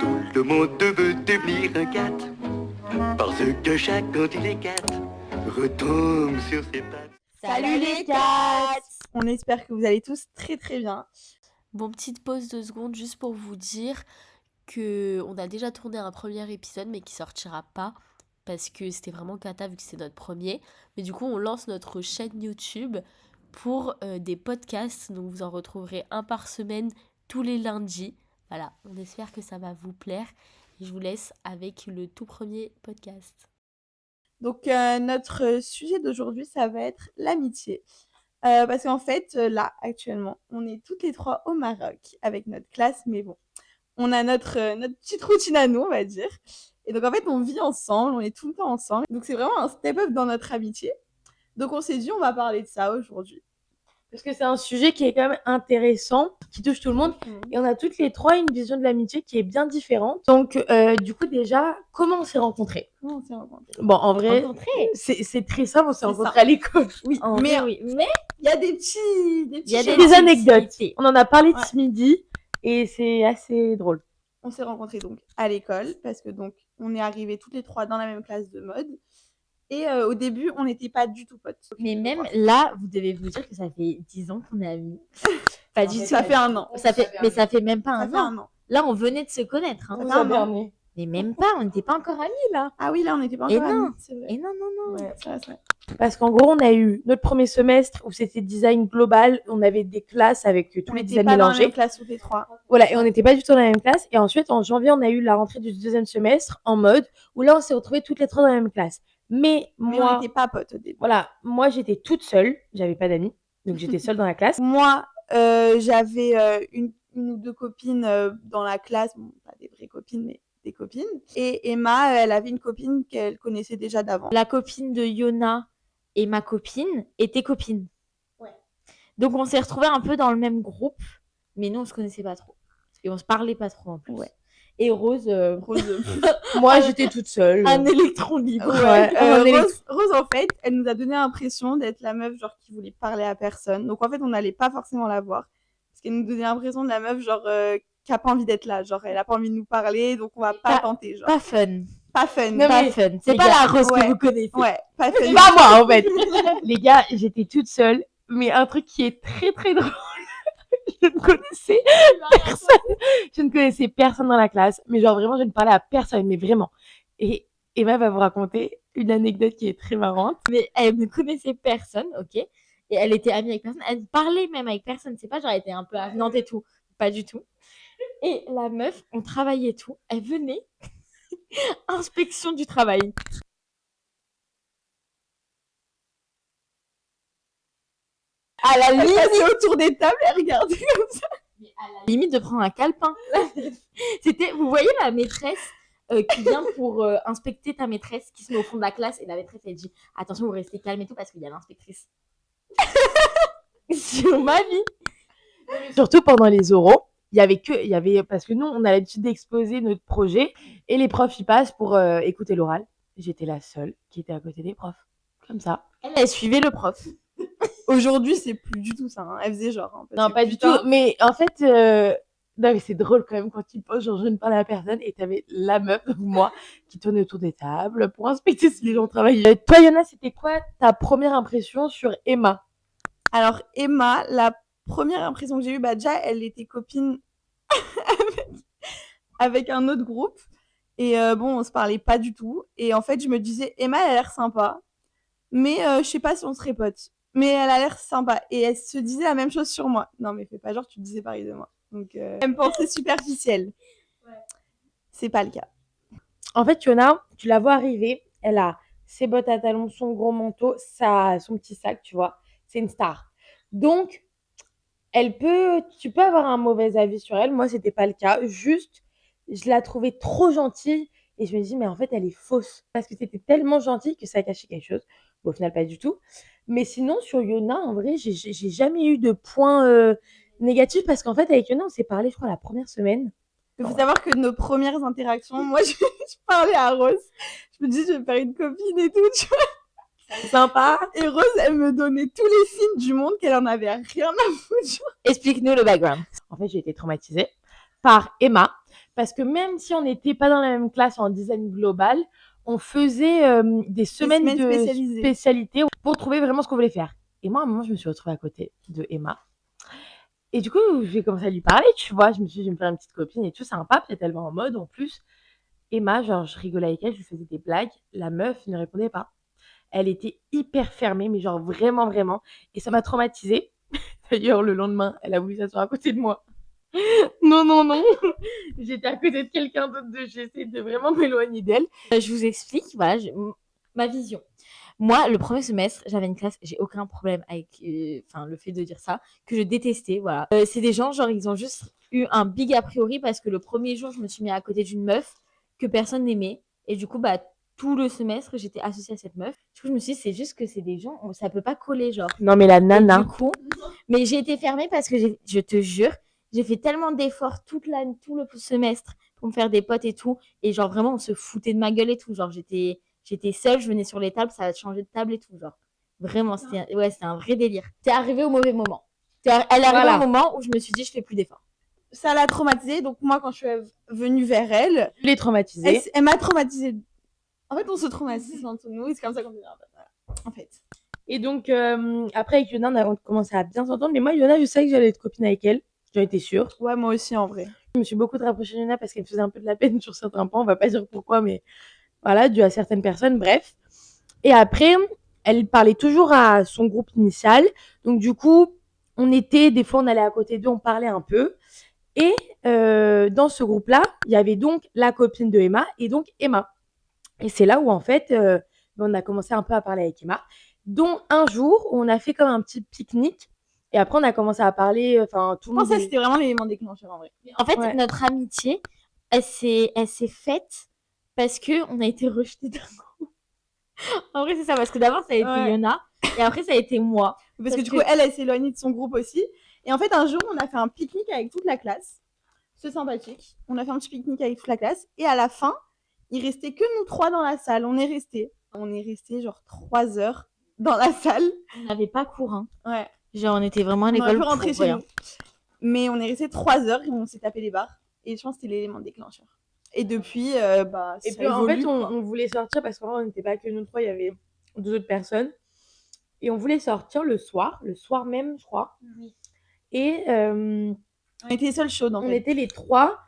Tout le monde veut devenir un cat, parce que chaque quand il est cat, retombe sur ses pattes. Salut les cats! On espère que vous allez tous très très bien. Bon, petite pause 2 secondes juste pour vous dire que on a déjà tourné un premier épisode mais qui sortira pas parce que c'était vraiment cata vu que c'est notre premier. Mais du coup, on lance notre chaîne YouTube pour des podcasts. Donc vous en retrouverez un par semaine tous les lundis. Voilà, on espère que ça va vous plaire. Et je vous laisse avec le tout premier podcast. Donc notre sujet d'aujourd'hui, ça va être l'amitié. Parce qu'en fait, là, actuellement, on est toutes les trois au Maroc avec notre classe, mais bon, on a notre petite routine à nous, on va dire. Et donc en fait, on vit ensemble, on est tout le temps ensemble. Donc c'est vraiment un step-up dans notre amitié. Donc on s'est dit, on va parler de ça aujourd'hui. Parce que c'est un sujet qui est quand même intéressant, qui touche tout le monde. Et on a toutes les trois une vision de l'amitié qui est bien différente. Donc, du coup, déjà, comment on s'est rencontrés? Comment on s'est rencontrés? Bon, en vrai, c'est très simple, on s'est rencontrés à l'école. Oui, En mais vrai, oui. Mais il y a des petits il y a Des anecdotes. petits- On en a parlé Ouais. ce midi et c'est assez drôle. On s'est rencontrés donc à l'école parce que donc on est arrivés toutes les trois dans la même classe de mode. Et au début, on n'était pas du tout potes. Mais même là, vous devez vous dire que ça fait 10 ans qu'on est amis. Pas du tout. Ça fait un an. Mais ça fait même pas Ça un fait an. un an. Là, on venait de se connaître. Hein. Ça fait un an. Mais même pas, on n'était pas encore amis là. Ah oui, là, on n'était pas Et encore non. amis, c'est vrai. Et non. Ouais, c'est vrai. Parce qu'en gros, on a eu notre premier semestre où c'était design global. On avait des classes avec tous On les n'était designs pas dans la mélangés. même classe toutes les trois. Voilà, et on n'était pas du tout dans la même classe. Et ensuite, en janvier, on a eu la rentrée du deuxième semestre en mode où là, on s'est retrouvés toutes les trois dans la même classe. Mais on moi, n'était pas potes au début. voilà, moi, j'étais toute seule. J'avais pas d'amis. Donc, j'étais seule dans la classe. Moi, j'avais une ou deux copines dans la classe. Bon, pas des vraies copines, mais des copines. Et Emma, elle avait une copine qu'elle connaissait déjà d'avant. La copine de Yona et ma copine étaient copines. Ouais. Donc on s'est retrouvés un peu dans le même groupe, mais nous on se connaissait pas trop. Et on se parlait pas trop en plus. Ouais. Et Rose, Moi, j'étais toute seule. un électron libre. Rose, en fait, elle nous a donné l'impression d'être la meuf genre qui voulait parler à personne. Donc en fait, on n'allait pas forcément la voir. Parce qu'elle nous donnait l'impression de la meuf genre qui a pas envie d'être là. Genre, elle a pas envie de nous parler, donc on va pas tenter. Genre. Pas fun. Pas fun. Non, pas fun. C'est les pas gars, la Rose ouais. que vous connaissez. Ouais, pas fun. C'est pas moi, en fait. Les gars, j'étais toute seule. Mais un truc qui est très, très drôle. Je ne connaissais personne. Je ne connaissais personne dans la classe. Mais genre, vraiment, je ne parlais à personne. Mais vraiment. Et Emma va vous raconter une anecdote qui est très marrante. Mais elle ne connaissait personne, ok. Et elle était amie avec personne. Elle parlait même avec personne. C'est pas genre elle était un peu avenante et tout. Pas du tout. Et la meuf, on travaillait tout. Elle venait. Inspection du travail. À la limite, autour des tables, elle regardait comme ça. Limite de prendre un calepin. C'était, vous voyez la maîtresse qui vient pour inspecter ta maîtresse, qui se met au fond de la classe et la maîtresse elle dit attention vous restez calme et tout parce qu'il y a l'inspectrice. Sur ma vie. Surtout pendant les oraux. Parce que nous, on a l'habitude d'exposer notre projet et les profs y passent pour écouter l'oral. J'étais la seule qui était à côté des profs. Comme ça. Elle suivait le prof. Aujourd'hui, c'est plus du tout ça. Hein. Elle faisait genre. Hein, Non, pas du tout. Mais en fait, non, mais c'est drôle quand même quand tu poses, genre je ne parlais à personne et t'avais la meuf, moi, qui tournait autour des tables pour inspecter si les gens travaillaient. Toi, Yona, c'était quoi ta première impression sur Emma? Alors, Emma, la première impression que j'ai eue, bah déjà, elle était copine avec un autre groupe. Et bon, on se parlait pas du tout. Et en fait, je me disais, Emma, elle a l'air sympa. Mais je sais pas si on serait potes. Mais elle a l'air sympa. Et elle se disait la même chose sur moi. Non, mais fais pas genre, tu te disais pareil de moi. Donc, elle me pensait superficielle. Ouais. C'est pas le cas. En fait, Yona, tu la vois arriver. Elle a ses bottes à talons, son gros manteau, son petit sac, tu vois. C'est une star. Donc, tu peux avoir un mauvais avis sur elle. Moi, c'était pas le cas. Juste, je la trouvais trop gentille. Et je me dis, mais en fait, elle est fausse. Parce que c'était tellement gentille que ça a caché quelque chose. Bon, au final, pas du tout. Mais sinon, sur Yona, en vrai, j'ai jamais eu de points négatifs. Parce qu'en fait, avec Yona, on s'est parlé, je crois, la première semaine. Il faut savoir que nos premières interactions, moi, je parlais à Rose. Je me dis, je vais faire une copine et tout, tu vois. C'est sympa. Et Rose, elle me donnait tous les signes du monde qu'elle en avait rien à foutre. Explique-nous le background. En fait, j'ai été traumatisée par Emma Parce que même si on n'était pas dans la même classe en design global, on faisait des semaines semaines de spécialisées. spécialité pour trouver vraiment ce qu'on voulait faire. Et moi, à un moment, je me suis retrouvée à côté de Emma. Et du coup, j'ai commencé à lui parler, tu vois. Je me suis dit, je vais me faire une petite copine et tout, sympa. Peut-être elle va en mode en plus. Emma, genre, je rigolais avec elle, je lui faisais des blagues. La meuf ne répondait pas. Elle était hyper fermée, mais genre vraiment, vraiment. Et ça m'a traumatisée. D'ailleurs, le lendemain, elle a voulu s'asseoir à côté de moi. Non, non, non. J'étais à côté de quelqu'un d'autre. J'essaie de vraiment m'éloigner d'elle. Je vous explique, voilà, ma vision. Moi, le premier semestre, j'avais une classe, j'ai aucun problème avec le fait de dire ça, que je détestais, voilà. C'est des gens, genre, ils ont juste eu un big a priori parce que le premier jour, je me suis mis à côté d'une meuf que personne n'aimait. Et du coup, bah, tout le semestre, j'étais associée à cette meuf. Du coup, je me suis dit, c'est juste que c'est des gens, ça peut pas coller, genre. Non, mais la Et nana. du coup, mais j'ai été fermée parce que je te jure, j'ai fait tellement d'efforts tout le semestre pour me faire des potes et tout. Et genre, vraiment, on se foutait de ma gueule et tout. Genre, j'étais seule, je venais sur les tables, ça a changé de table et tout. Genre, vraiment, c'était un vrai délire. T'es arrivé au mauvais moment. Elle est arrivée Voilà. au moment où je me suis dit, je fais plus d'efforts. Ça l'a traumatisée. Donc, moi, quand je suis venue vers elle, Je l'ai traumatisée. elle m'a traumatisée. En fait, on se traumatise entre nous. Et c'est comme ça qu'on dit, en fait. Et donc, après, avec Yona, on a commencé à bien s'entendre. Mais moi, Yona, je savais que j'allais être copine avec elle. J'en étais sûre. Ouais, moi aussi, en vrai. Je me suis beaucoup rapprochée de Yona parce qu'elle me faisait un peu de la peine sur certains points. On va pas dire pourquoi, mais voilà, dû à certaines personnes. Bref. Et après, elle parlait toujours à son groupe initial. Donc, du coup, des fois, on allait à côté d'eux, on parlait un peu. Et dans ce groupe-là, il y avait donc la copine de Emma et donc Emma. Et c'est là où, en fait, on a commencé un peu à parler avec Emma. Dont un jour, on a fait comme un petit pique-nique. Et après, on a commencé à parler. Enfin, tout Je le pense monde. que ça, c'était vraiment l'élément déclencheur, en vrai. En fait, Ouais. notre amitié, elle s'est faite parce qu'on a été rejetés d'un groupe. En vrai, c'est ça, parce que d'abord, ça a été Ouais. Yona, et après, ça a été moi. Parce que du coup, elle s'est éloignée de son groupe aussi. Et en fait, un jour, on a fait un pique-nique avec toute la classe. C'est sympathique. On a fait un petit pique-nique avec toute la classe. Et à la fin, il restait que nous trois dans la salle. On est restés genre 3 heures dans la salle. On n'avait pas cours, hein. Ouais. Genre, on était vraiment à On aurait l'école pu rentrer pour chez rien. nous. Mais on est restés 3 heures et on s'est tapé les barres. Et je pense que c'était l'élément déclencheur. Et depuis, bah, Et ça puis, en évolue, fait, quoi. on voulait sortir parce qu'en vrai, on n'était pas que nous trois, il y avait 2 autres personnes. Et on voulait sortir le soir même, je crois. Oui. Et On était les seuls chauds, en on fait. était les 3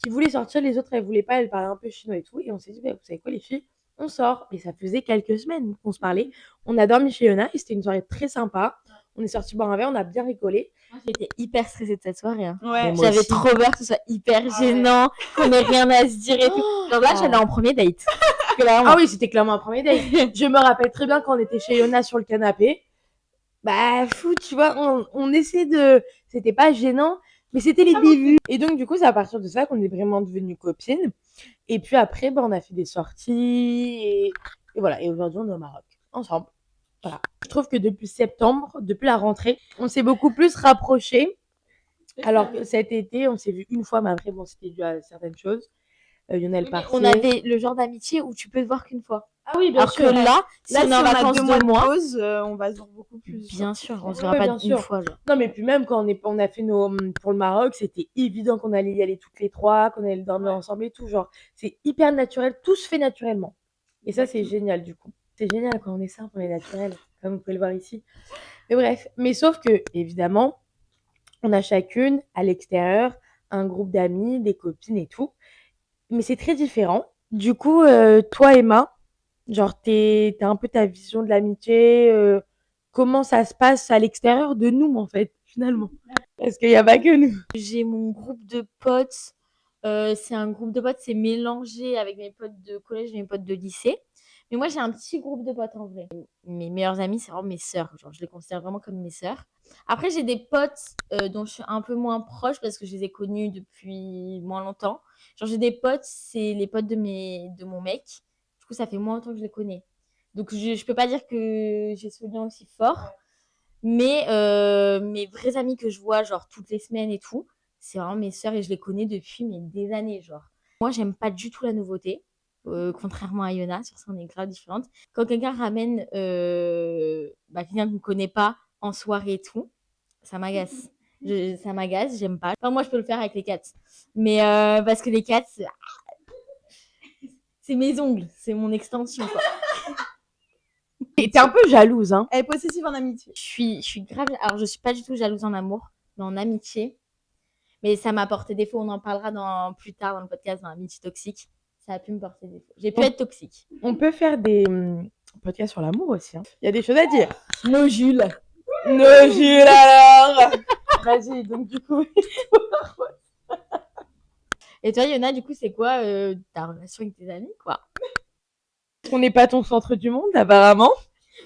qui voulaient sortir, les autres, elles voulaient pas, elles parlaient un peu chinois et tout. Et on s'est dit, bah, vous savez quoi, les filles, on sort. Et ça faisait quelques semaines qu'on se parlait. On a dormi chez Yona et c'était une soirée très sympa. On est sortis boire un verre, on a bien rigolé. Moi, j'étais hyper stressée de cette soirée, hein. Ouais. Moi J'avais aussi. trop peur que ce soit hyper gênant, qu'on ait rien à se dire et tout. Genre là, j'allais en premier date. Ah oui, c'était clairement un premier date. Je me rappelle très bien quand on était chez Yona sur le canapé. Bah, fou, tu vois, on essaie de. C'était pas gênant, mais c'était les débuts. Et donc, du coup, c'est à partir de ça qu'on est vraiment devenues copines. Et puis après, bah, on a fait des sorties. Et voilà. Et aujourd'hui, on est au Maroc, ensemble. Voilà. Je trouve que depuis septembre, depuis la rentrée, on s'est beaucoup plus rapprochés. Alors que cet été, on s'est vu une fois, mais après, bon, c'était dû à certaines choses. Lionel partait. On avait le genre d'amitié où tu peux te voir qu'une fois. Ah oui, bien Alors sûr. que là, si Là, on est en vacances 2 mois 2 de mois, pause, on va se voir beaucoup plus. bien sûr, on se Ouais, verra pas bien une sûr. fois. Genre. Non, mais puis même quand on a fait pour le Maroc, c'était évident qu'on allait y aller toutes les 3, qu'on allait dormir ensemble et tout. Genre, c'est hyper naturel, tout se fait naturellement. Et ça, c'est génial du coup. C'est génial quand on est simple, on est naturel, comme vous pouvez le voir ici. Mais bref, mais sauf que, évidemment, on a chacune à l'extérieur un groupe d'amis, des copines et tout. Mais c'est très différent. Du coup, toi, Emma, genre, t'as un peu ta vision de l'amitié, comment ça se passe à l'extérieur de nous, en fait, finalement. Parce qu'il n'y a pas que nous. J'ai mon groupe de potes. C'est un groupe de potes, c'est mélangé avec mes potes de collège et mes potes de lycée. Mais moi, j'ai un petit groupe de potes en vrai. Mes meilleures amies, c'est vraiment mes sœurs. Genre, je les considère vraiment comme mes sœurs. Après, j'ai des potes dont je suis un peu moins proche parce que je les ai connus depuis moins longtemps. Genre, j'ai des potes, c'est les potes de mon mec. Du coup, ça fait moins longtemps que je les connais. Donc, je peux pas dire que j'ai ce lien aussi fort. Mais mes vraies amies que je vois, genre, toutes les semaines et tout, c'est vraiment mes sœurs et je les connais depuis des années, genre. Moi, j'aime pas du tout la nouveauté, contrairement à Yona, sur ça, on est grave différentes. Quand quelqu'un ramène quelqu'un que ne connaît pas en soirée et tout, ça m'agace. Ça m'agace, j'aime pas. Enfin, moi, je peux le faire avec les cats. Mais parce que les cats, c'est mes ongles, c'est mon extension, quoi. Et t'es un peu jalouse, hein. Elle est possessive en amitié. Je suis grave. Alors, je suis pas du tout jalouse en amour, mais en amitié. Mais ça m'a porté défaut. On en parlera plus tard dans le podcast, dans l'amitié toxique. Ça a pu me porter défaut. J'ai pu être toxique. On peut faire des podcasts sur l'amour aussi. Hein. Il y a des choses à dire. Nos Jules. Nos Jules alors. Vas-y, donc du coup. Et toi, Yona, du coup, c'est quoi ta relation avec tes amis, quoi? On n'est pas ton centre du monde, apparemment.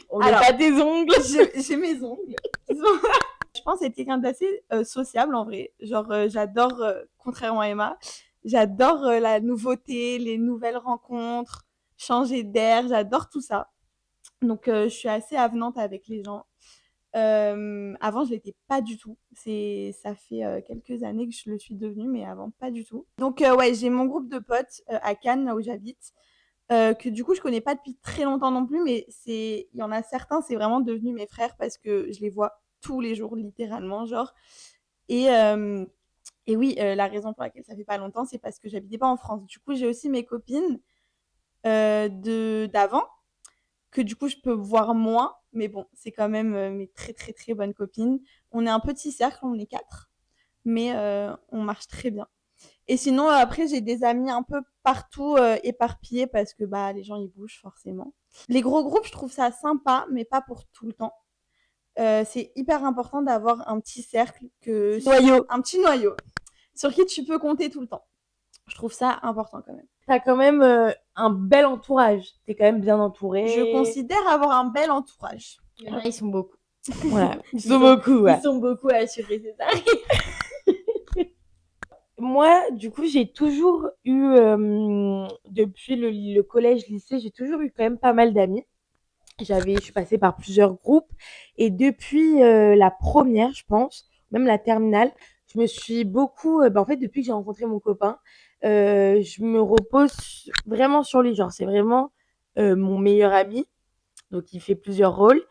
On n'a Alors, pas tes ongles. J'ai mes ongles. Je pense être quelqu'un d'assez sociable en vrai. Genre, j'adore, contrairement à Emma, j'adore la nouveauté, les nouvelles rencontres, changer d'air, j'adore tout ça. Donc, je suis assez avenante avec les gens. Avant, je l'étais pas du tout. Ça fait quelques années que je le suis devenue, mais avant, pas du tout. Donc, ouais, j'ai mon groupe de potes à Cannes, là où j'habite, que du coup, je connais pas depuis très longtemps non plus, mais il y en a certains, c'est vraiment devenu mes frères parce que je les vois tous les jours, littéralement, genre. Et, et oui, la raison pour laquelle ça fait pas longtemps, c'est parce que j'habitais pas en France. Du coup, j'ai aussi mes copines d'avant, que du coup, je peux voir moins. Mais bon, c'est quand même mes très, très, très bonnes copines. On est un petit cercle, on est 4. Mais on marche très bien. Et sinon, après, j'ai des amis un peu partout éparpillés parce que bah, les gens, ils bougent forcément. Les gros groupes, je trouve ça sympa, mais pas pour tout le temps. C'est hyper important d'avoir un petit cercle, un petit noyau sur qui tu peux compter tout le temps. Je trouve ça important quand même. T'as quand même un bel entourage. T'es quand même bien entourée. Je considère avoir un bel entourage. Ils sont beaucoup. Voilà. Ils sont beaucoup, ouais. Ils sont beaucoup à assurer, c'est ça. Moi, du coup, j'ai toujours eu, depuis le collège, lycée, j'ai toujours eu quand même pas mal d'amis. Je suis passée par plusieurs groupes. Et depuis la première, je pense, même la terminale, je me suis beaucoup... en fait, depuis que j'ai rencontré mon copain, je me repose vraiment sur lui. Genre, c'est vraiment mon meilleur ami. Donc, il fait plusieurs rôles.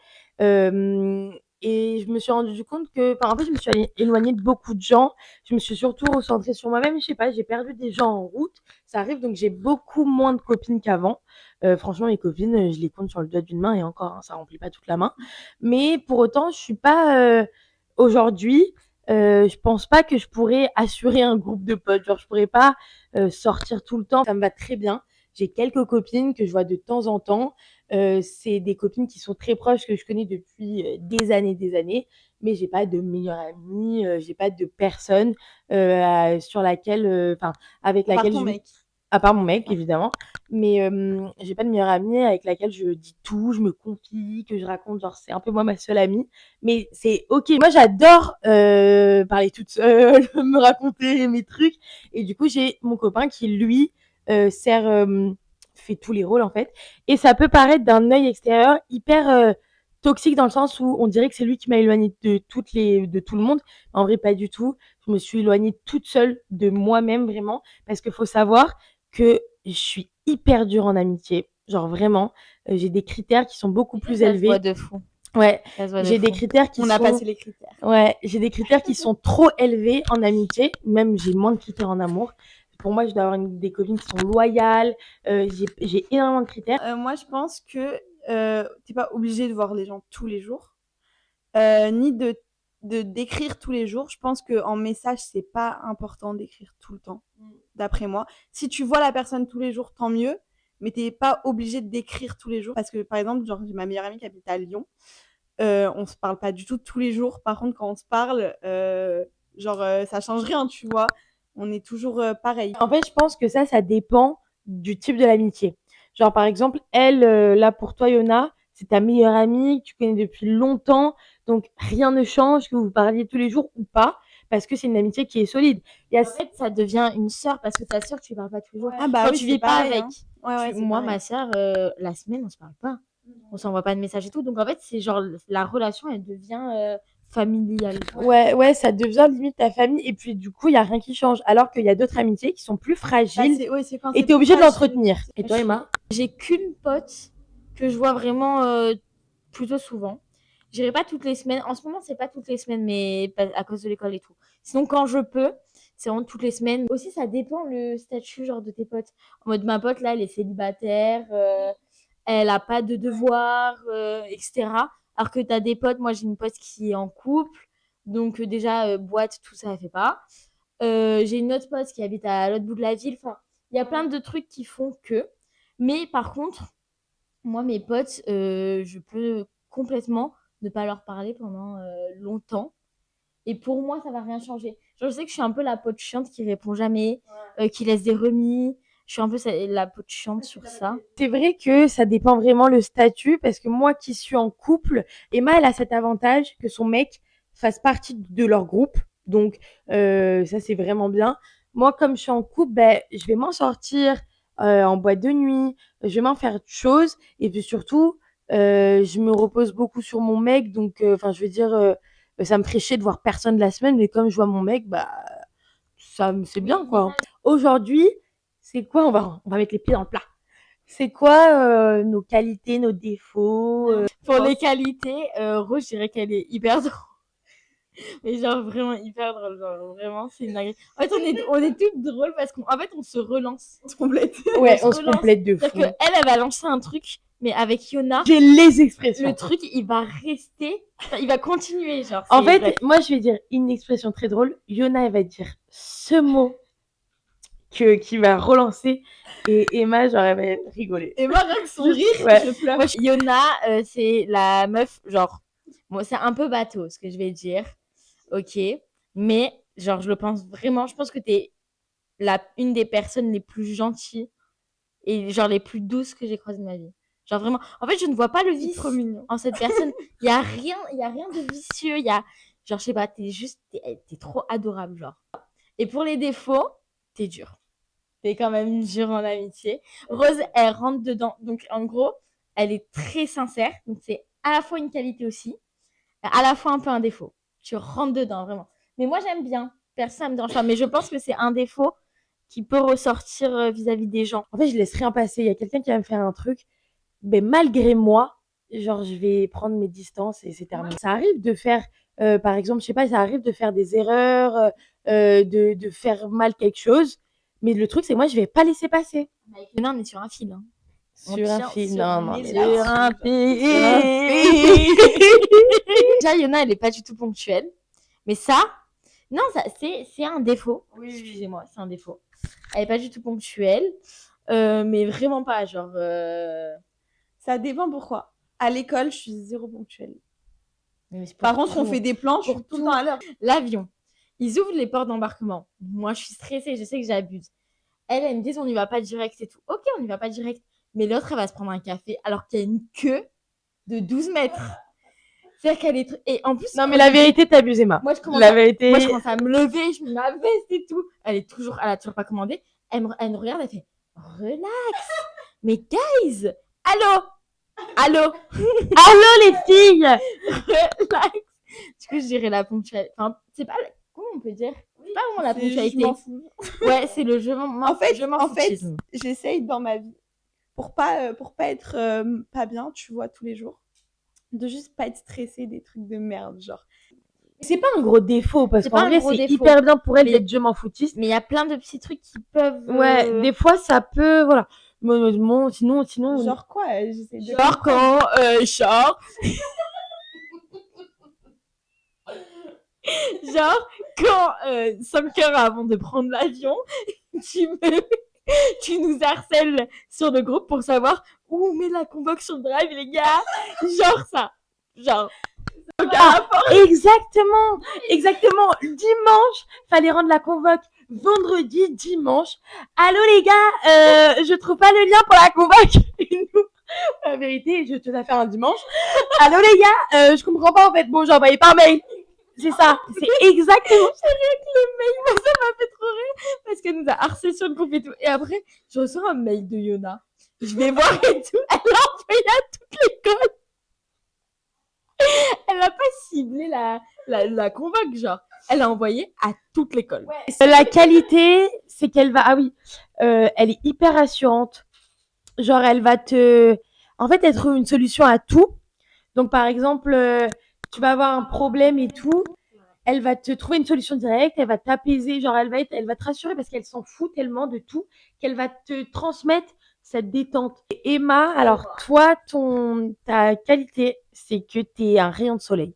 Et je me suis rendu compte que... en fait, je me suis éloignée de beaucoup de gens. Je me suis surtout recentrée sur moi-même. Je sais pas, j'ai perdu des gens en route. Ça arrive, donc j'ai beaucoup moins de copines qu'avant. Franchement, mes copines, je les compte sur le doigt d'une main et encore, hein, ça remplit pas toute la main. Mais pour autant, je suis pas... aujourd'hui, je pense pas que je pourrais assurer un groupe de potes. Genre, je pourrais pas sortir tout le temps. Ça me va très bien. J'ai quelques copines que je vois de temps en temps. C'est des copines qui sont très proches, que je connais depuis des années. Mais j'ai pas de meilleure amie, j'ai pas de personne sur laquelle... avec À part laquelle ton je... mec. À part mon mec, évidemment. Mais j'ai pas de meilleure amie avec laquelle je dis tout, je me confie, que je raconte. Genre, c'est un peu moi ma seule amie. Mais c'est OK. Moi, j'adore parler toute seule, me raconter mes trucs. Et du coup, j'ai mon copain qui, lui, fait tous les rôles, en fait. Et ça peut paraître d'un œil extérieur hyper toxique dans le sens où on dirait que c'est lui qui m'a éloignée de tout le monde. En vrai, pas du tout. Je me suis éloignée toute seule de moi-même, vraiment. Parce qu'il faut savoir que je suis hyper dure en amitié. Genre vraiment, j'ai des critères qui sont beaucoup plus Ça se élevés. voit de fou. Ouais, Ça se voit de j'ai des fou. critères qui On sont... a passé les critères. Ouais, j'ai des critères qui sont trop élevés en amitié. Même j'ai moins de critères en amour. Pour moi, je dois avoir des copines qui sont loyales. J'ai énormément de critères. Moi, je pense que t'es pas obligé de voir les gens tous les jours, ni de d'écrire tous les jours. Je pense qu'en message, c'est pas important d'écrire tout le temps, d'après moi. Si tu vois la personne tous les jours, tant mieux, mais t'es pas obligé d'écrire tous les jours. Parce que, par exemple, genre, j'ai ma meilleure amie qui habite à Lyon. On se parle pas du tout tous les jours. Par contre, quand on se parle, ça change rien, tu vois. On est toujours pareil. En fait, je pense que ça dépend du type de l'amitié. Genre, par exemple, elle, là, pour toi, Yona, c'est ta meilleure amie, que tu connais depuis longtemps, donc rien ne change, que vous parliez tous les jours ou pas, parce que c'est une amitié qui est solide. En fait, ça devient une sœur parce que ta sœur, tu parles pas tous les jours. Ah bah Quand oui, tu c'est vis pas pareil, avec. hein. Ouais, c'est Moi, pareil. ma sœur, la semaine, on se parle pas. On s'envoie pas de messages et tout. Donc, en fait, c'est genre la relation, elle devient familiale. Ouais, ça devient limite ta famille, et puis du coup, il y a rien qui change. Alors qu'il y a d'autres amitiés qui sont plus Bah, fragiles, c'est quand et c'est t'es obligé de plus fragile. l'entretenir. Et toi, Emma? J'ai qu'une pote que je vois vraiment plutôt souvent. J'irai pas toutes les semaines. En ce moment, c'est pas toutes les semaines, mais à cause de l'école et tout. Sinon, quand je peux, c'est vraiment toutes les semaines. Aussi, ça dépend le statut genre de tes potes. En mode, ma pote, là, elle est célibataire, elle a pas de devoirs, etc. Alors que t'as des potes, moi, j'ai une pote qui est en couple. Donc, déjà, boîte, tout ça, elle fait pas. J'ai une autre pote qui habite à l'autre bout de la ville. Enfin, il y a plein de trucs qui font que. Mais par contre, moi, mes potes, je peux complètement ne pas leur parler pendant longtemps. Et pour moi, ça va rien changer. Genre, je sais que je suis un peu la pote chiante qui répond jamais, qui laisse des remis. Je suis un peu la pote chiante sur ça. C'est vrai que ça dépend vraiment le statut parce que moi qui suis en couple, Emma, elle a cet avantage que son mec fasse partie de leur groupe. Donc, ça, c'est vraiment bien. Moi, comme je suis en couple, ben, je vais m'en sortir en boîte de nuit. Je vais m'en faire autre chose. Et puis surtout, je me repose beaucoup sur mon mec. Donc, enfin, je veux dire, ça me ferait chier de voir personne la semaine. Mais comme je vois mon mec, bah, c'est bien, quoi. Aujourd'hui, c'est quoi? On va mettre les pieds dans le plat. C'est quoi nos qualités, nos défauts? Pour les qualités, Rose, je dirais qu'elle est hyper drôle. Mais genre vraiment hyper drôle. Genre vraiment, c'est une dinguerie. En fait, on est toutes drôles parce qu'en fait, on se relance. On se complète. Ouais, on se relance. complète de fou. C'est-à-dire qu'elle va lancer un truc, mais avec Yona, J'ai les expressions. le truc, il va rester, enfin, il va continuer. Genre, En c'est fait, bref. moi, je vais dire une expression très drôle. Yona, elle va dire ce mot qui va relancer et Emma, genre, elle va rigoler. Et moi, rien que son rire, Ouais. je pleure. Moi, Yona, c'est la meuf, genre, bon, c'est un peu bateau ce que je vais dire, ok, mais genre, je le pense vraiment, je pense que t'es une des personnes les plus gentilles et genre les plus douces que j'ai croisées de ma vie. Genre vraiment, en fait, je ne vois pas le vice Trop mignon. en cette personne. Il y a rien de vicieux. Il y a, genre, je sais pas, t'es trop adorable, genre. Et pour les défauts, t'es dur. T'es quand même dur en amitié. Rose, elle rentre dedans. Donc, en gros, elle est très sincère. Donc, c'est à la fois une qualité aussi, à la fois un peu un défaut. Tu rentres dedans, vraiment. Mais moi, j'aime bien. Personne ne me dérange pas. Mais je pense que c'est un défaut qui peut ressortir vis-à-vis des gens. En fait, je laisse rien passer. Il y a quelqu'un qui va me faire un truc, ben, malgré moi, genre, je vais prendre mes distances et c'est terminé. Ça arrive de faire, par exemple, je sais pas, ça arrive de faire des erreurs, de faire mal quelque chose. Mais le truc, c'est que moi, je vais pas laisser passer. Non, on est sur un fil. Hein. On Sur un tient fil, sur non, mais mais sur là, un fil. sur un fil. Déjà, Yona, elle est pas du tout ponctuelle. Mais ça, non, ça, c'est un défaut. Oui, oui. Excusez-moi, c'est un défaut. Elle est pas du tout ponctuelle. Mais vraiment pas, genre. Ça dépend pourquoi. À l'école, je suis zéro ponctuelle. Mais c'est pour Par contre, on tout. fait des plans, je suis Pour tout le tout. temps à l'heure. L'avion. Ils ouvrent les portes d'embarquement. Moi, je suis stressée, je sais que j'abuse. Elle me dit on y va pas direct et tout. Ok, on y va pas direct. Mais l'autre, elle va se prendre un café alors qu'il y a une queue de 12 mètres. C'est-à-dire qu'elle est. Et en plus. Non, mais la vérité, t'abuses, Emma. Moi, je commence La vérité. Moi, je commence à me lever, je mets ma veste et tout. Elle a toujours pas commandé. Elle me regarde, elle fait relax. Mais guys, allô. Allô, les filles! Relax. Du coup, je dirais la ponctualité. Enfin, c'est pas. Comment on peut dire? C'est pas vraiment la C'est juste, ponctualité. je m'en fous. Ouais, c'est le je m'en En fait, foutisme. j'essaye dans ma vie, pour pas être pas bien, tu vois, tous les jours, de juste pas être stressée des trucs de merde, genre. C'est pas un gros défaut parce C'est qu'en pas un vrai, gros c'est défaut. hyper bien pour elle Mais- d'être je m'en foutiste. Mais il y a plein de petits trucs qui peuvent. Ouais, des fois, ça peut, voilà. Mais bon, sinon. Genre quoi j'essaie de Genre quand. Genre quand 5 heures avant de prendre l'avion, tu nous harcèles sur le groupe pour savoir où on met la convoque sur le drive, les gars. Genre ça. Genre. Ah, exactement. Dimanche, fallait rendre la convoque vendredi, dimanche. Allô les gars, je trouve pas le lien pour la convoque. Et nous, la vérité, je te l'ai fait un dimanche. Allô les gars, je comprends pas en fait. Bon, j'ai envoyé par mail. C'est ça, c'est exactement ça. Le mail, moi, ça m'a fait trop rire parce qu'elle nous a harcelé sur le groupe et tout. Et après, je reçois un mail de Yona. Je vais voir et tout. Elle l'a envoyé à toute l'école. Elle n'a pas ciblé la convoque, genre. Elle l'a envoyé à toute l'école. La qualité, c'est qu'elle va, ah oui, elle est hyper rassurante. Genre, elle va en fait, elle trouve une solution à tout. Donc, par exemple, tu vas avoir un problème et tout, elle va te trouver une solution directe, elle va t'apaiser, genre elle va te rassurer parce qu'elle s'en fout tellement de tout qu'elle va te transmettre cette détente. Et Emma, alors toi, ta qualité, c'est que t'es un rayon de soleil.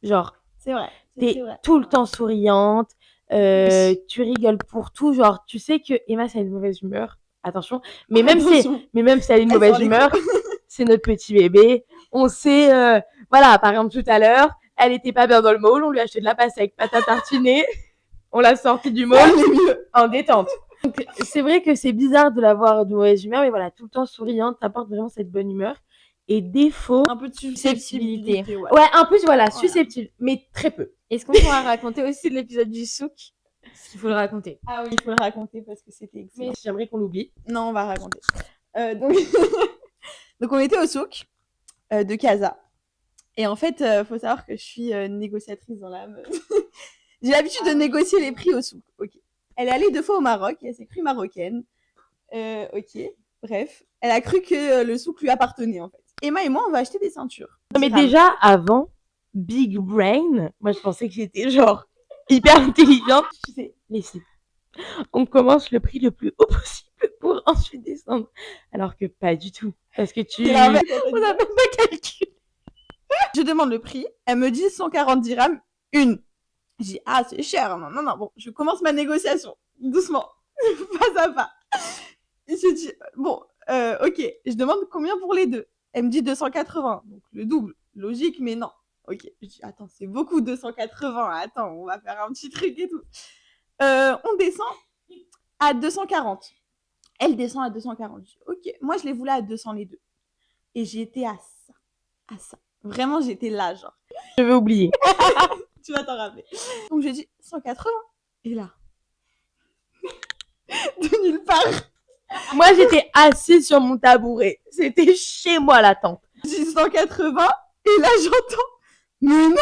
Genre, C'est vrai. t'es tout le temps souriante, tu rigoles pour tout, genre tu sais que Emma, c'est une mauvaise humeur. Attention, mais même si elle a une mauvaise humeur, c'est notre petit bébé. On sait, voilà, par exemple tout à l'heure, elle était pas bien dans le moule, on lui a acheté de la pastèque, pâte à tartiner, on l'a sortie du moule en détente. Donc c'est vrai que c'est bizarre de l'avoir de mauvaise humeur, mais voilà, tout le temps souriante, t'apporte vraiment cette bonne humeur. Et défaut, Un peu de susceptibilité. Ouais. ouais, un peu, voilà, susceptible, mais très peu. Est-ce qu'on pourra raconter aussi l'épisode du souk? Parce qu'il faut le raconter. Ah oui, il faut le raconter parce que c'était excellent. Mais j'aimerais qu'on l'oublie. Non, on va raconter. Donc... donc, on était au souk de Casa. Et en fait, faut savoir que je suis négociatrice dans l'âme. J'ai l'habitude de négocier les prix au souk. Ok. Elle est allée 2 fois au Maroc, elle s'est crue marocaine. Ok, bref. Elle a cru que le souk lui appartenait en fait. Emma et moi, on va acheter des ceintures. Non, mais déjà, avant, Big Brain, moi je pensais que j'étais genre hyper intelligente. Tu sais, laissez. On commence le prix le plus haut possible pour ensuite descendre. Alors que pas du tout. Parce que On a même pas calculé. Je demande le prix, elle me dit 140 dirhams, une. Je dis, ah, c'est cher. Non, non, non, bon, je commence ma négociation. Doucement. Pas à pas. Et je dis, bon, ok. Je demande combien pour les deux. Elle me dit 280. Donc, le double. Logique, mais non. Ok. Je dis, attends, c'est beaucoup 280. Attends, on va faire un petit truc et tout. On descend à 240. Elle descend à 240. Je dis, ok. Moi, je les voulais à 200 les deux. Et j'ai été à ça. À ça. Vraiment, j'étais là, genre. Je vais oublier. Tu vas t'en rappeler. Donc, j'ai dit 180. Et là, de nulle part, Moi, j'étais assise sur mon tabouret. C'était chez moi, la tente. j'ai 180. Et là, j'entends, mais non,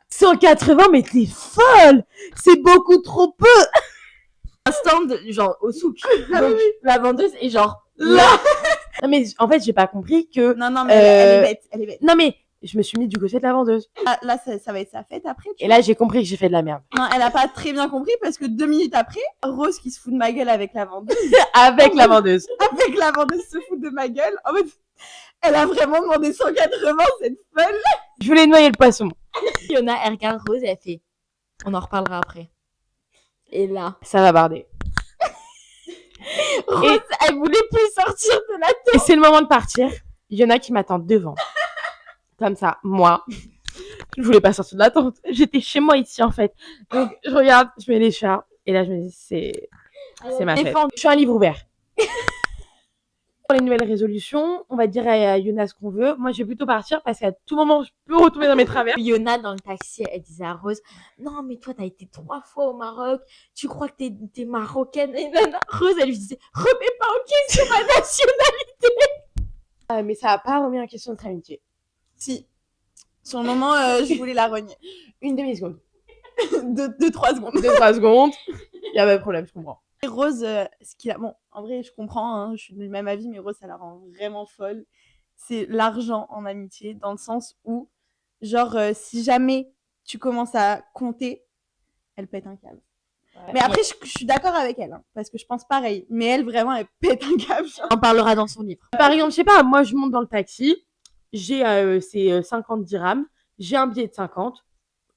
180, mais t'es folle! C'est beaucoup trop peu! Un stand, genre, au souk. Donc, la vendeuse est genre Là! Non, mais en fait, j'ai pas compris que. Non, non, mais elle est bête. Elle est bête. Non, mais je me suis mis du côté de la vendeuse. Là, ça va être sa fête après. Et là, j'ai compris que j'ai fait de la merde. Non, elle a pas très bien compris parce que 2 minutes après, Rose qui se fout de ma gueule avec la vendeuse. Avec la vendeuse. Avec la vendeuse se fout de ma gueule. En fait, elle a vraiment demandé 180, cette folle. Je voulais noyer le poisson. Fiona, elle regarde Rose et elle fait on en reparlera après. Et là, Ça va barder. Rose, elle voulait plus sortir de la Et c'est le moment de partir. Il y en a qui m'attendent devant. Comme ça, moi, je voulais pas sortir de la tente. J'étais chez moi ici, en fait. Donc, je regarde, je mets les chats. Et là, je me dis, c'est ma fête. Je suis un livre ouvert. Pour les nouvelles résolutions, on va dire à Yona ce qu'on veut. Moi, je vais plutôt partir parce qu'à tout moment, je peux retomber dans mes travers. Fiona, dans le taxi, elle disait à Rose non, mais toi, t'as été 3 fois au Maroc, tu crois que t'es marocaine. Et non, non. Rose, elle lui disait remets pas en question ma nationalité. Mais ça n'a pas remis en question notre amitié. Si. Sur le moment, je voulais la renier. Une demi-seconde. De 3 secondes. 2-3 secondes. Il y a pas de problème, je comprends. Et Rose, ce qu'il a... Bon, en vrai, je comprends, hein, je suis du même avis, mais Rose, ça la rend vraiment folle. C'est l'argent en amitié, dans le sens où, genre, si jamais tu commences à compter, elle pète un câble. Ouais. Mais après, je suis d'accord avec elle, hein, parce que je pense pareil. Mais elle, vraiment, elle pète un câble. On en parlera dans son livre. Par exemple, je sais pas, moi, je monte dans le taxi, j'ai 50 dirhams, j'ai un billet de 50,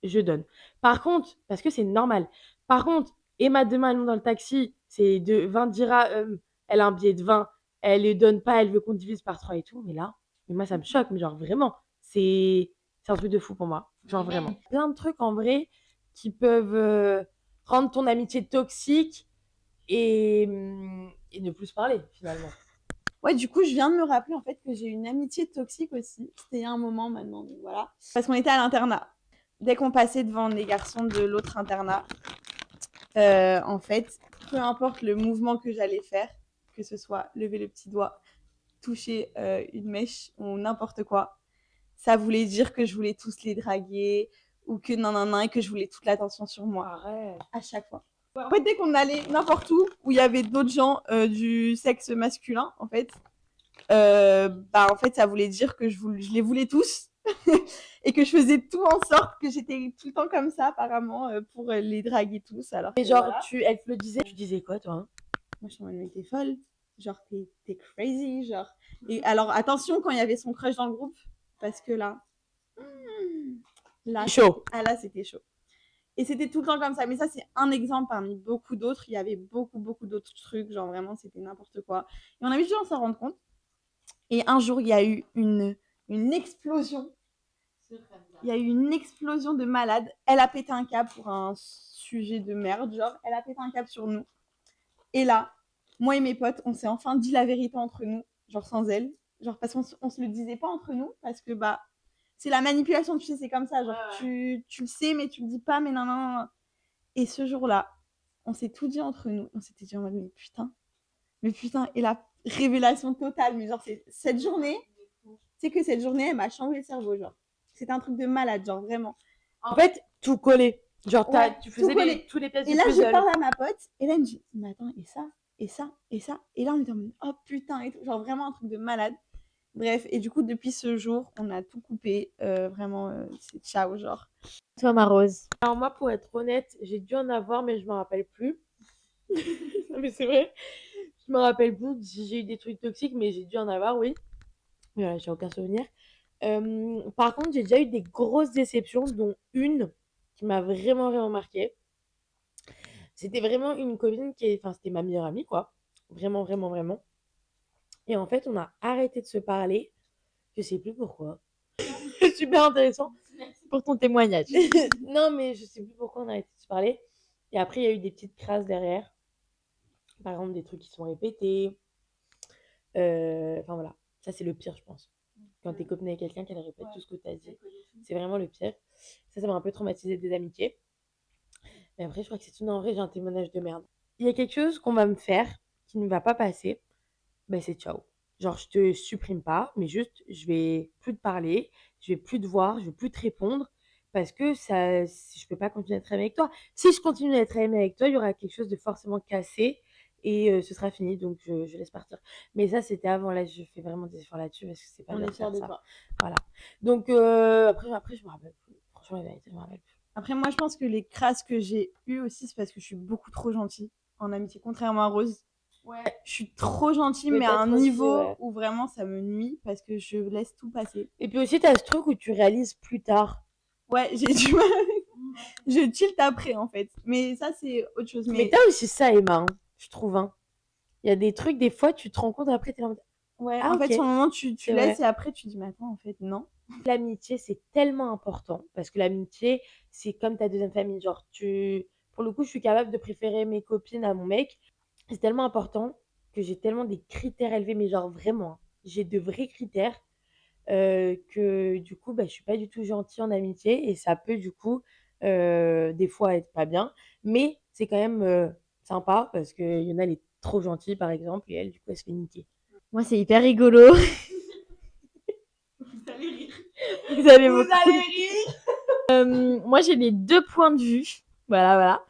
je donne. Par contre, parce que c'est normal. Par contre, Emma, demain, elle monte dans le taxi, c'est de 20 dirhams, elle a un billet de 20, elle ne donne pas, elle veut qu'on divise par 3 et tout. Mais là, moi, ça me choque. Mais genre, vraiment, c'est un truc de fou pour moi. Genre, vraiment. Plein de trucs, en vrai, qui peuvent rendre ton amitié toxique et ne plus se parler, finalement. Ouais, du coup, je viens de me rappeler, en fait, que j'ai une amitié toxique aussi. C'était il y a un moment, maintenant, donc voilà. Parce qu'on était à l'internat. Dès qu'on passait devant les garçons de l'autre internat, en fait, peu importe le mouvement que j'allais faire, que ce soit lever le petit doigt, toucher une mèche ou n'importe quoi, ça voulait dire que je voulais tous les draguer ou que non, et que je voulais toute l'attention sur moi. Arrête. À chaque fois. En fait, dès qu'on allait n'importe où il y avait d'autres gens du sexe masculin, en fait, bah en fait ça voulait dire que je les voulais tous et que je faisais tout en sorte que j'étais tout le temps comme ça apparemment pour les draguer tous alors Mais que genre, voilà. elle te le disait, tu disais quoi, toi? Moi je suis en mode mais t'es folle, genre t'es crazy genre. Et alors attention quand il y avait son crush dans le groupe parce que là Chaud. là c'était chaud. Et c'était tout le temps comme ça. Mais ça, c'est un exemple parmi beaucoup d'autres. Il y avait beaucoup d'autres trucs. Genre, vraiment, c'était n'importe quoi. Et on a mis du temps à s'en rendre compte. Et un jour, il y a eu une explosion. Il y a eu une explosion de malade. Elle a pété un câble pour un sujet de merde. Genre, elle a pété un câble sur nous. Et là, moi et mes potes, on s'est enfin dit la vérité entre nous. Genre, sans elle. Genre, parce qu'on se le disait pas entre nous. Parce que, bah, c'est la manipulation, tu sais, c'est comme ça. Genre, tu le sais, mais tu le dis pas, mais non, non, non. Et ce jour-là, on s'est tout dit entre nous. On s'était dit en mode, mais putain, et la révélation totale. Mais genre, c'est cette journée, c'est que cette journée, elle m'a changé le cerveau, genre. C'était un truc de malade, genre, vraiment. En fait, tout collé. Genre, Ouais, tu tout faisais collé. tous les pièces Et du là, je puzzle. parle à ma pote, et là, elle me dit, mais attends, et ça, et ça, et ça. Et là, on était en mode, oh putain, et tout. Genre, vraiment un truc de malade. Bref, et du coup, depuis ce jour, on a tout coupé. Vraiment, c'est ciao, genre. Toi, ma Rose. Alors moi, pour être honnête, j'ai dû en avoir, mais je me rappelle plus. Non, mais c'est vrai. Je me rappelle plus si j'ai eu des trucs toxiques, mais j'ai dû en avoir, oui. Mais voilà, j'ai aucun souvenir. Par contre, j'ai déjà eu des grosses déceptions, dont une qui m'a vraiment marquée. C'était vraiment une copine enfin, c'était ma meilleure amie, quoi. Vraiment. Et en fait, on a arrêté de se parler. Je sais plus pourquoi. Super intéressant. Pour ton témoignage. Non, mais je sais plus pourquoi on a arrêté de se parler. Et après, il y a eu des petites crasses derrière. Par exemple, des trucs qui sont répétés. Enfin voilà, ça c'est le pire, je pense. Quand t'es copine avec quelqu'un qu'elle répète tout ce que t'as dit, c'est vraiment le pire. Ça m'a un peu traumatisé des amitiés. Mais après, je crois que c'est tout. Non, en vrai, j'ai un témoignage de merde. Il y a quelque chose qu'on va me faire qui ne va pas passer, ben c'est ciao. Genre, je te supprime pas, mais juste, je vais plus te parler, je vais plus te voir, je vais plus te répondre parce que je peux pas continuer à être amie avec toi. Si je continue à être amie avec toi, il y aura quelque chose de forcément cassé et ce sera fini, donc je laisse partir. Mais ça, c'était avant. Là, je fais vraiment des efforts là-dessus parce que c'est pas On bien est de faire fiers de ça. toi. Voilà. Donc après, je me rappelle plus. Franchement, la vérité, je me rappelle plus. Après, moi, je pense que les crasses que j'ai eues aussi, c'est parce que je suis beaucoup trop gentille en amitié, contrairement à Rose. Ouais. Je suis trop gentille, mais à un Peut-être aussi, niveau ouais. où vraiment ça me nuit parce que je laisse tout passer. Et puis aussi, t'as ce truc où tu réalises plus tard. Ouais, j'ai du mal. Je tilt après, en fait. Mais ça, c'est autre chose. Mais t'as aussi ça, Emma, hein, je trouve. Hein. Il y a des trucs, des fois, tu te rends compte après, t'es là en mode, Ouais, ah, en fait, ok. sur le moment, tu C'est laisses vrai. et après, tu dis, mais attends, en fait, non. L'amitié, c'est tellement important parce que l'amitié, c'est comme ta deuxième famille. Genre, pour le coup, je suis capable de préférer mes copines à mon mec. C'est tellement important que j'ai tellement des critères élevés, mais genre vraiment, hein. J'ai de vrais critères que du coup, bah, je suis pas du tout gentille en amitié et ça peut du coup, des fois être pas bien, mais c'est quand même sympa parce qu'il y en a, elle est trop gentille par exemple, et elle, du coup, elle se fait niquer. Moi, c'est hyper rigolo. Vous allez rire. Vous allez Vous beaucoup allez rire. Moi, j'ai les deux points de vue. Voilà.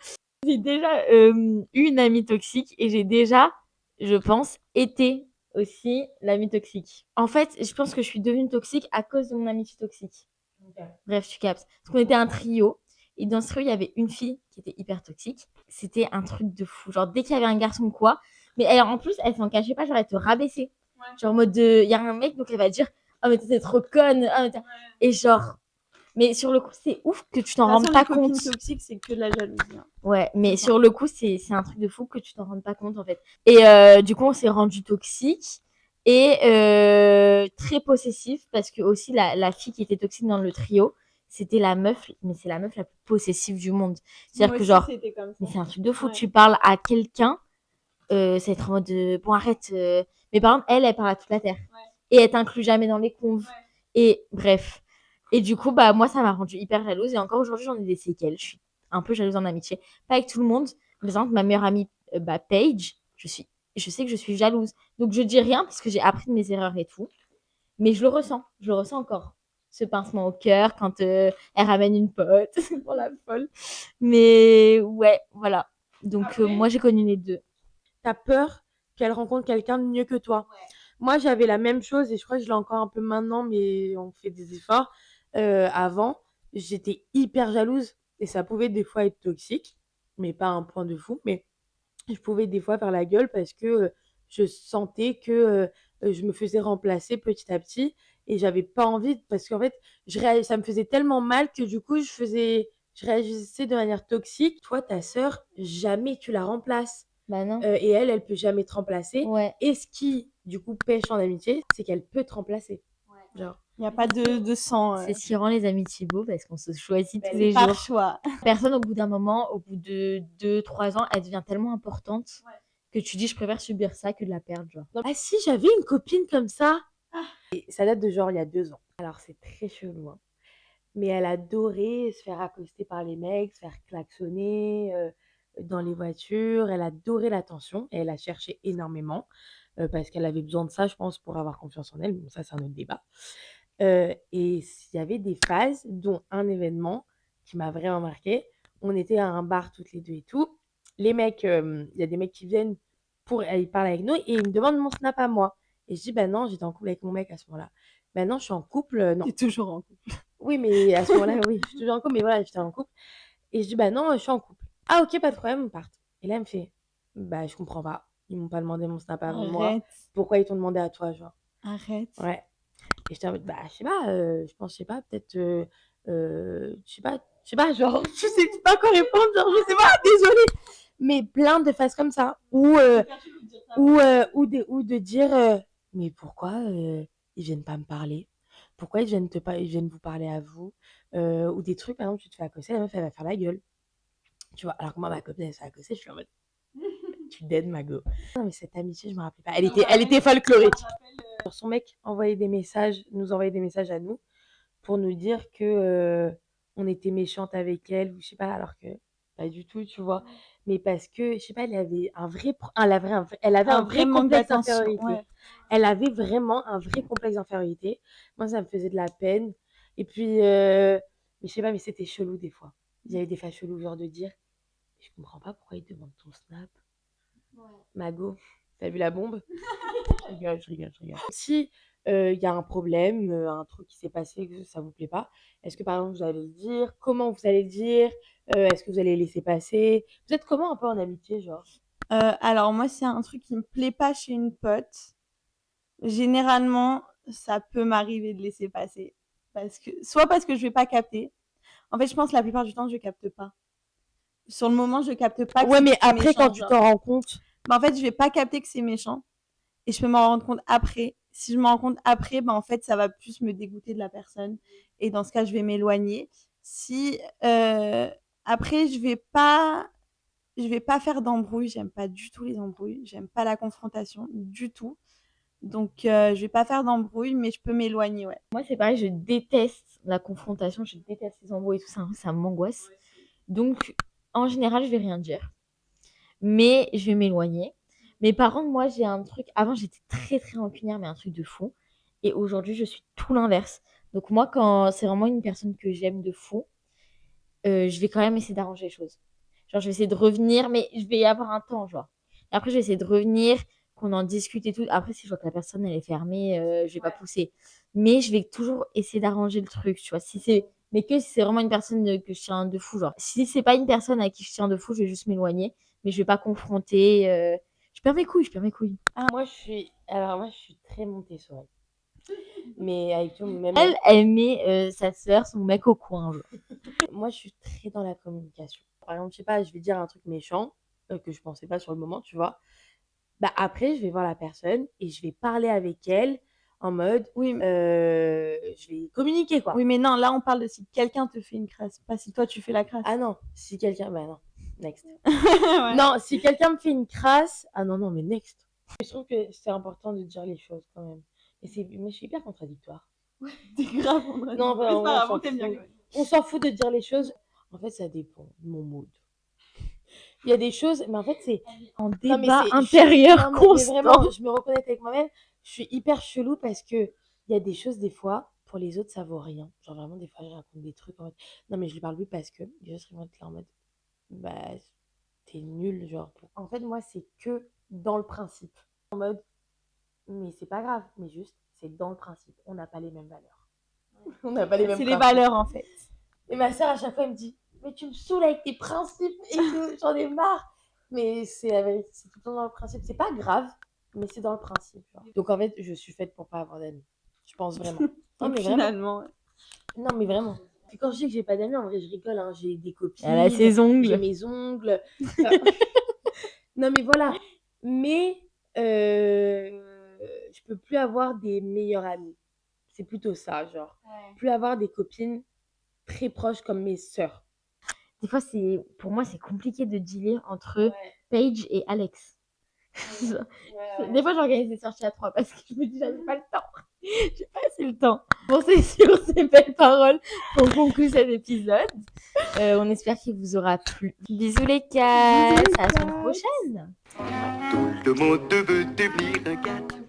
J'ai déjà eu une amie toxique et j'ai déjà, je pense, été aussi l'amie toxique. En fait, je pense que je suis devenue toxique à cause de mon amitié toxique. Bref, tu captes. Parce qu'on était un trio. Et dans ce trio, il y avait une fille qui était hyper toxique. C'était un truc de fou. Genre, dès qu'il y avait un garçon ou quoi. Mais elle, en plus, elle s'en cachait pas. Genre, elle te rabaissait. Ouais. Genre, en mode de. Il y a un mec, donc elle va dire, oh, mais t'es trop conne. Oh, mais et genre. Mais sur le coup, c'est ouf que tu t'en rendes pas compte. Les copines toxiques, c'est que de la jalousie. Hein. Ouais, mais sur le coup, c'est un truc de fou que tu t'en rendes pas compte, en fait. Et du coup, on s'est rendu toxique et très possessif parce que aussi la fille qui était toxique dans le trio, c'était la meuf, mais c'est la meuf la plus possessive du monde. C'est-à-dire que genre, mais c'est un truc de fou. Ouais. Tu parles à quelqu'un, c'est être en mode bon, arrête. Mais par exemple, elle parle à toute la terre. Ouais. Et elle t'inclut jamais dans les conves. Ouais. Et bref. Et du coup, bah, moi, ça m'a rendue hyper jalouse. Et encore aujourd'hui, j'en ai des séquelles. Je suis un peu jalouse en amitié. Pas avec tout le monde. Par exemple, ma meilleure amie, Paige, je sais que je suis jalouse. Donc, je dis rien parce que j'ai appris de mes erreurs et tout. Mais je le ressens. Je le ressens encore. Ce pincement au cœur quand elle ramène une pote. Pour la folle. Mais ouais, voilà. Donc, moi, j'ai connu les deux. T'as peur qu'elle rencontre quelqu'un de mieux que toi. Ouais. Moi, j'avais la même chose et je crois que je l'ai encore un peu maintenant, mais on fait des efforts. Avant, j'étais hyper jalouse et ça pouvait des fois être toxique, mais pas à un point de fou. Mais je pouvais des fois faire la gueule parce que je sentais que je me faisais remplacer petit à petit et j'avais pas envie parce qu'en fait, ça me faisait tellement mal que du coup, je réagissais de manière toxique. Toi, ta sœur, jamais tu la remplaces. Bah non. Et elle peut jamais te remplacer. Ouais. Et ce qui, du coup, pêche en amitié, c'est qu'elle peut te remplacer. Genre, Il n'y a pas de sang. C'est ce qui rend les amitiés beaux parce qu'on se choisit tous Ben, les Par jours. choix. Personne, au bout d'un moment, au bout de 2-3 ans, elle devient tellement importante que tu dis je préfère subir ça que de la perdre. Genre. ah si, j'avais une copine comme ça. Et ça date de genre il y a 2 ans. Alors, c'est très chelou, hein. Mais elle adorait se faire accoster par les mecs, se faire klaxonner dans les voitures. Elle adorait l'attention et elle a cherché énormément parce qu'elle avait besoin de ça, je pense, pour avoir confiance en elle. Bon, ça, c'est un autre débat. Et il y avait des phases, dont un événement qui m'a vraiment marqué. On était à un bar toutes les deux et tout. Les mecs, il y a des mecs qui viennent ils parlent avec nous et ils me demandent mon snap à moi. Et je dis, bah non, j'étais en couple avec mon mec à ce moment-là. Ben non, je suis en couple, non. T'es toujours en couple. Oui, mais à ce moment-là, oui, je suis toujours en couple, mais voilà, j'étais en couple. Et je dis, bah non, je suis en couple. Ah, ok, pas de problème, on part. Et là, elle me fait, bah, je comprends pas. Ils m'ont pas demandé mon snap à moi. Arrête. Pourquoi ils t'ont demandé à toi, genre? Arrête. Ouais. Et j'étais en mode, bah, je sais pas, je sais pas, peut-être, je sais pas, genre, je sais pas quoi répondre, genre, je sais pas, désolée. Mais plein de phases comme ça, ou de dire, mais pourquoi ils viennent pas me parler? Pourquoi ils viennent vous parler à vous? Ou des trucs, par exemple, tu te fais accoster, la meuf, elle va faire la gueule. Tu vois, alors que moi, ma copine, elle se fait accoster, je suis en mode, tu dead, ma go. Non, mais cette amitié, je me rappelais pas. Elle était folklorique. Son mec nous envoyait des messages à nous pour nous dire que on était méchante avec elle, ou je sais pas, alors que pas du tout, tu vois. Mais parce que, je sais pas, elle avait un vrai, elle avait un vrai manque complexe d'attention. d'infériorité. Ouais. Elle avait vraiment un vrai complexe d'infériorité. Moi, ça me faisait de la peine. Et puis, mais je sais pas, mais c'était chelou des fois. Il y avait des phases cheloues, genre de dire, je comprends pas pourquoi il demande ton snap. Mago, t'as vu la bombe? Je rigole. Si il y a un problème, un truc qui s'est passé, que ça vous plaît pas, est-ce que par exemple vous allez le dire? Comment vous allez le dire? Est-ce que vous allez laisser passer? Vous êtes comment un peu en amitié, genre? Alors moi, c'est un truc qui me plaît pas chez une pote. Généralement, ça peut m'arriver de laisser passer. Soit parce que je vais pas capter. En fait, je pense que la plupart du temps, je capte pas. Sur le moment, je capte pas que Ouais, c'est mais après, méchant, quand tu genre. t'en rends compte, Bah, en fait, je vais pas capter que c'est méchant. Et je peux m'en rendre compte après. Si je m'en rends compte après, bah, en fait, ça va plus me dégoûter de la personne. Et dans ce cas, je vais m'éloigner. Si après, je vais pas faire d'embrouille. J'aime pas du tout les embrouilles. J'aime pas la confrontation du tout. Donc, je vais pas faire d'embrouille, mais je peux m'éloigner, ouais. Moi, c'est pareil, je déteste la confrontation, je déteste les embrouilles et tout ça, ça m'angoisse. Donc, en général, je vais rien dire. Mais je vais m'éloigner. Mais par contre, moi, j'ai un truc. Avant, j'étais très, très rancunière, mais un truc de fou. Et aujourd'hui, je suis tout l'inverse. Donc, moi, quand c'est vraiment une personne que j'aime de fou, je vais quand même essayer d'arranger les choses. Genre, je vais essayer de revenir, mais je vais y avoir un temps, genre. Et après, je vais essayer de revenir, qu'on en discute et tout. Après, si je vois que la personne, elle est fermée, je vais pas pousser. Mais je vais toujours essayer d'arranger le truc, tu vois. Mais que si c'est vraiment une personne que je tiens de fou, genre. Si c'est pas une personne à qui je tiens de fou, je vais juste m'éloigner. Mais je vais pas confronter. Je perds mes couilles. moi, je suis très Montessori. Mais avec tout, même Elle met sa sœur, son mec au coin, genre. moi, je suis très dans la communication. Par exemple, je sais pas, je vais dire un truc méchant que je pensais pas sur le moment, tu vois. Bah après, je vais voir la personne et je vais parler avec elle en mode, Oui, je vais communiquer, quoi. oui, mais non, là, on parle de si quelqu'un te fait une crasse, pas si toi, tu fais la crasse. Ah non, si quelqu'un... Bah non, next. Ouais. Non, si quelqu'un me fait une crasse... Ah non, mais next. Je trouve que c'est important de dire les choses quand même. Mais je suis hyper contradictoire. T'es grave, on va Non, dire. bah, C'est on pas grave, s'en on t'aime bien, fout. quand même. On s'en fout de dire les choses. En fait, ça dépend de mon mood. Il y a des choses, mais en fait, c'est... En Non, mais débat c'est... intérieur Non, mais constant. vraiment, je me reconnais avec moi-même. Je suis hyper chelou parce que il y a des choses, des fois, pour les autres, ça vaut rien. Genre vraiment, des fois, je raconte des trucs en mode... Non, mais je lui parle plus parce que les autres, ils vont être là en mode... Bah, t'es nul, genre. En fait, moi, c'est que dans le principe. En mode, mais c'est pas grave. Mais juste, c'est dans le principe. On n'a pas les mêmes valeurs. On n'a pas les mêmes C'est les principes. valeurs en fait. Et ma sœur, à chaque fois, elle me dit, mais tu me saoules avec tes principes et tout, j'en ai marre. Mais c'est la vérité, c'est tout le temps dans le principe. C'est pas grave, mais c'est dans le principe. Genre. Donc en fait, je suis faite pour pas avoir d'amis. Je pense vraiment. Non, mais vraiment. Finalement. Non, mais vraiment. Puis quand je dis que j'ai pas d'amis, en vrai, je rigole. Hein. J'ai des copines. Elle a ses J'ai ongles. mes ongles. Non, mais voilà. Mais je peux plus avoir des meilleurs amis. C'est plutôt ça, genre. Plus avoir des copines très proches comme mes sœurs. Des fois, pour moi, c'est compliqué de dealer entre Paige et Alex. Des fois, j'organise des sorties à 3 parce que je me dis, j'avais pas le temps. J'ai pas assez le temps. Bon, c'est sur ces belles paroles qu'on conclut cet épisode. On espère qu'il vous aura plu. Bisous les cats. À la semaine prochaine. Tout le monde veut devenir un cat.